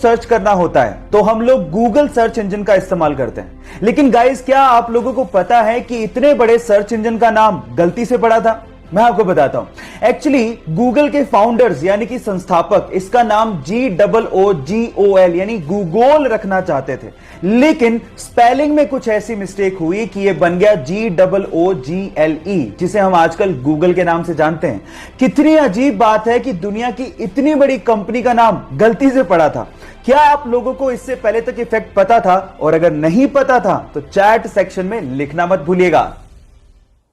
Search करना होता है तो हम लोग गूगल सर्च इंजन का इस्तेमाल करते हैं। लेकिन गाइस, क्या आप लोगों को पता है कि इतने बड़े सर्च इंजन का नाम गलती से पड़ा था? मैं आपको बताता हूं। एक्चुअली गूगल के फाउंडर्स यानी कि संस्थापक इसका नाम GOOGOL यानी गूगोल रखना चाहते थे, लेकिन स्पेलिंग में कुछ ऐसी मिस्टेक हुई कि यह बन गया GOOGLE, जिसे हम आजकल गूगल के नाम से जानते हैं। कितनी अजीब बात है कि दुनिया की इतनी बड़ी कंपनी का नाम गलती से पड़ा था। क्या आप लोगों को इससे पहले तक ये फैक्ट पता था? और अगर नहीं पता था तो चैट सेक्शन में लिखना मत भूलिएगा।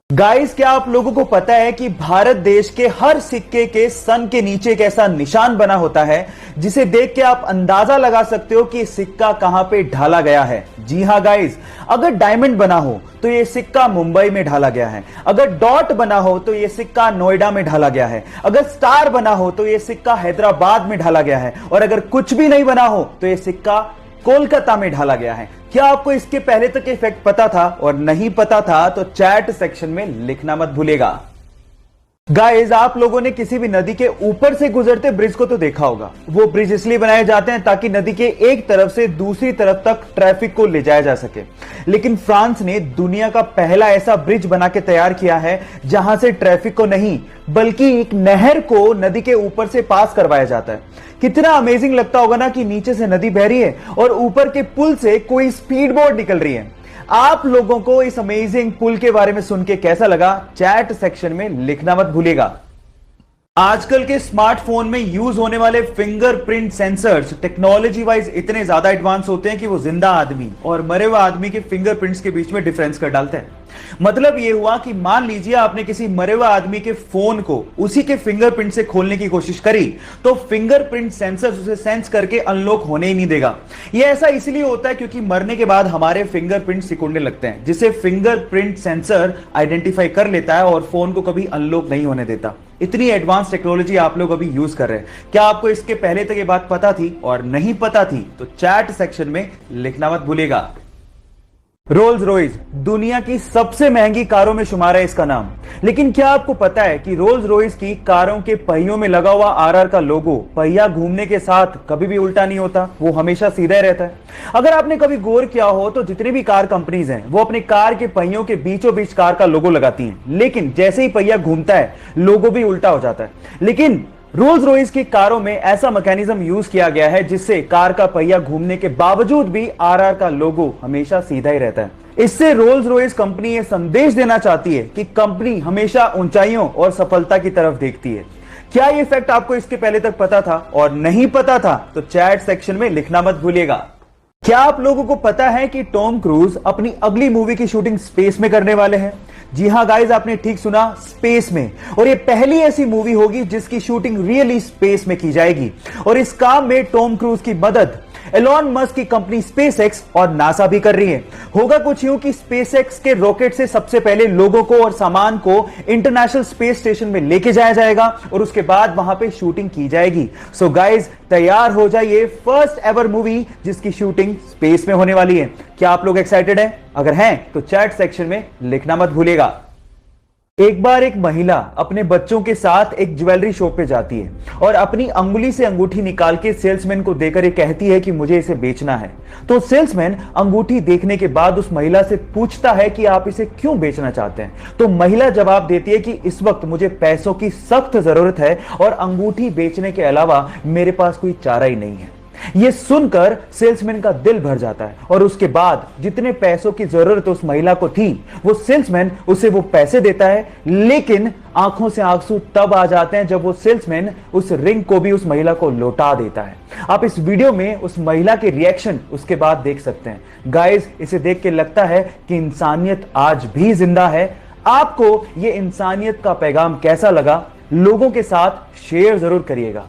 गाइस, क्या आप लोगों को पता है कि भारत देश के हर सिक्के के सन के नीचे एक ऐसा निशान बना होता है जिसे देख के आप अंदाजा लगा सकते हो कि सिक्का कहां पे ढाला गया है? जी हां गाइस, अगर डायमंड बना हो तो यह सिक्का मुंबई में ढाला गया है, अगर डॉट बना हो तो यह सिक्का नोएडा में ढाला गया है, अगर स्टार बना हो तो यह सिक्का हैदराबाद में ढाला गया है, और अगर कुछ भी नहीं बना हो तो यह सिक्का कोलकाता में ढाला गया है। क्या आपको इसके पहले तक ये फैक्ट पता था? और नहीं पता था तो चैट सेक्शन में लिखना मत भूलिएगा। गाइस, आप लोगों ने किसी भी नदी के ऊपर से गुजरते ब्रिज को तो देखा होगा। वो ब्रिज इसलिए बनाए जाते हैं ताकि नदी के एक तरफ से दूसरी तरफ तक ट्रैफिक को ले जाया जा सके। लेकिन फ्रांस ने दुनिया का पहला ऐसा ब्रिज बना के तैयार किया है जहां से ट्रैफिक को नहीं बल्कि एक नहर को नदी के ऊपर से पास करवाया जाता है। कितना अमेजिंग लगता होगा ना कि नीचे से नदी बह रही है और ऊपर के पुल से कोई स्पीड बोट निकल रही है। आप लोगों को इस अमेजिंग पुल के बारे में सुन के कैसा लगा? चैट सेक्शन में लिखना मत भूलिएगा। आजकल के स्मार्टफोन में यूज होने वाले फिंगरप्रिंट सेंसर्स टेक्नोलॉजी वाइज इतने ज्यादा एडवांस होते हैं कि वो जिंदा आदमी और मरे हुए आदमी के फिंगरप्रिंट्स के बीच में डिफरेंस कर डालते हैं। मतलब ये हुआ कि मान लीजिए आपने किसी मरे हुए आदमी के फोन को उसी के फिंगरप्रिंट से खोलने की कोशिश करी तो फिंगरप्रिंट सेंसर उसे सेंस करके अनलॉक होने ही नहीं देगा। यह ऐसा इसलिए होता है क्योंकि मरने के बाद हमारे फिंगरप्रिंट सिकुड़ने लगते हैं, जिसे फिंगरप्रिंट सेंसर आइडेंटिफाई कर लेता है और फोन को कभी अनलॉक नहीं होने देता। इतनी एडवांस टेक्नोलॉजी आप लोग अभी यूज कर रहे हैं। क्या आपको इसके पहले तक ये बात पता थी? और नहीं पता थी तो चैट सेक्शन में लिखना मत भूलिएगा। रोल्स रॉयस दुनिया की सबसे महंगी कारों में शुमार है इसका नाम। लेकिन क्या आपको पता है कि रोल्स रॉयस की कारों के पहियों में लगा हुआ आरआर का लोगो पहिया घूमने के साथ कभी भी उल्टा नहीं होता, वो हमेशा सीधा ही रहता है। अगर आपने कभी गौर किया हो तो जितनी भी कार कंपनीज हैं वो अपने कार के पहियों के बीचों बीच कार का लोगो लगाती हैं, लेकिन जैसे ही पहिया घूमता है लोगो भी उल्टा हो जाता है। लेकिन रोल्स रॉयस की कारों में ऐसा मैकेनिज्म यूज किया गया है जिससे कार का पहिया घूमने के बावजूद भी आरआर का लोगो हमेशा सीधा ही रहता है। इससे रोल्स रॉयस कंपनी यह संदेश देना चाहती है कि कंपनी हमेशा ऊंचाइयों और सफलता की तरफ देखती है। क्या यह फैक्ट आपको इसके पहले तक पता था? और नहीं पता था तो चैट सेक्शन में लिखना मत भूलिएगा। क्या आप लोगों को पता है कि टॉम क्रूज अपनी अगली मूवी की शूटिंग स्पेस में करने वाले हैं? जी हां गाइस, आपने ठीक सुना, स्पेस में। और ये पहली ऐसी मूवी होगी जिसकी शूटिंग रियली स्पेस में की जाएगी। और इस काम में टॉम क्रूज की मदद एलोन मस्क की कंपनी स्पेसएक्स और नासा भी कर रही है। होगा कुछ यूं कि स्पेसएक्स के रॉकेट से सबसे पहले लोगों को और सामान को इंटरनेशनल स्पेस स्टेशन में लेके जाया जाएगा और उसके बाद वहां पे शूटिंग की जाएगी। सो गाइस, तैयार हो जाइए, फर्स्ट एवर मूवी जिसकी शूटिंग स्पेस में होने वाली है। क्या आप लोग एक्साइटेड हैं? अगर हैं तो चैट सेक्शन में लिखना मत भूलिएगा। एक बार एक महिला अपने बच्चों के साथ एक ज्वेलरी शॉप पे जाती है और अपनी अंगुली से अंगूठी निकाल के सेल्समैन को देकर ये कहती है कि मुझे इसे बेचना है। तो सेल्समैन अंगूठी देखने के बाद उस महिला से पूछता है कि आप इसे क्यों बेचना चाहते हैं? तो महिला जवाब देती है कि इस वक्त मुझे पैसों की सख्त जरूरत है और अंगूठी बेचने के अलावा मेरे पास कोई चारा ही नहीं है। यह सुनकर सेल्समैन का दिल भर जाता है और उसके बाद जितने पैसों की जरूरत उस महिला को थी वो सेल्समैन उसे वो पैसे देता है, लेकिन आंखों से आंसू तब आ जाते हैं जब वो सेल्समैन उस रिंग को भी उस महिला को लौटा देता है। आप इस वीडियो में उस महिला के रिएक्शन उसके बाद देख सकते हैं। गाइस, इसे देख के लगता है कि इंसानियत आज भी जिंदा है। आपको ये इंसानियत का पैगाम कैसा लगा? लोगों के साथ शेयर जरूर करिएगा।